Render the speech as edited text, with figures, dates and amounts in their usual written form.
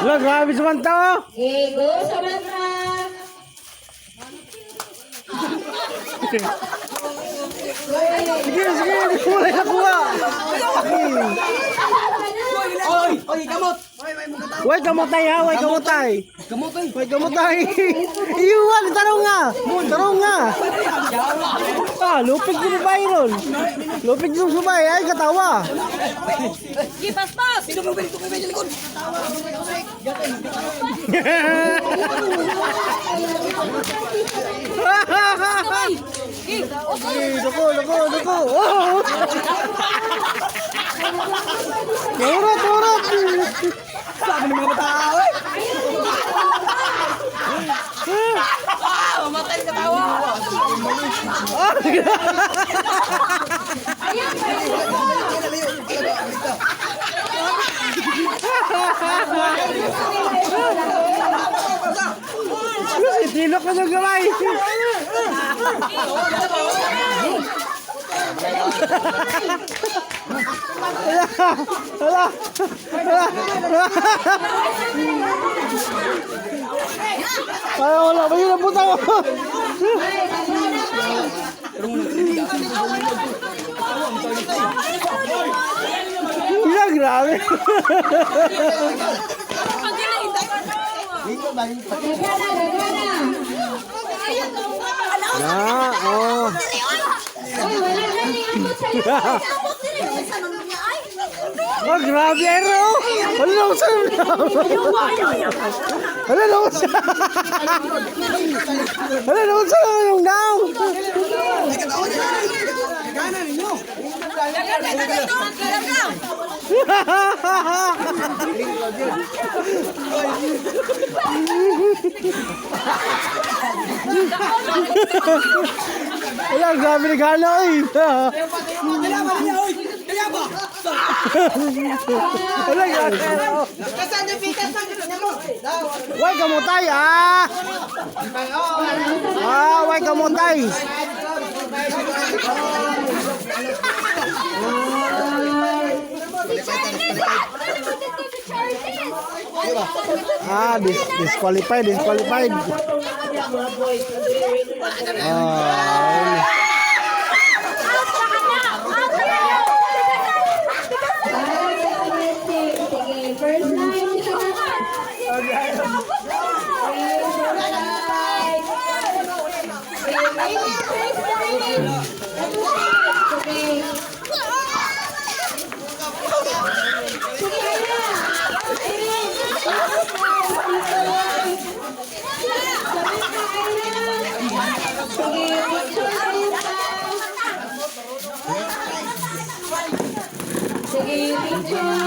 Wala, grabe Samantha. Okay, go Samantha. Sige, sige. Wala nakuha. Oy, kamot. Way kamutay ha, way kamutay. Kamotay. Way kamutay. Iwan, tarong nga. Tarong nga. Ah, lupig din ba yun? Lupig din subay, ay katawa. Paspas. Sino mo ganito kayo sa likod? Duko. Oh! Turot. Sabi ng mga matao eh. Mamatay ka tawa. Dilok ka ng gamay. Hala. Ay, wala ba yun ang puta ko? Iya, grabe. Na, oh. Oh, grabe, Ero. Wala na ako sa... Wala na ako sa... Wala na ako sa yung daw. Wala, grabe na gana, oy. Wala, grabe. Way kamutay, ah. Ah, way kamutay. Ah, disqualified. Ah. Sige, picture.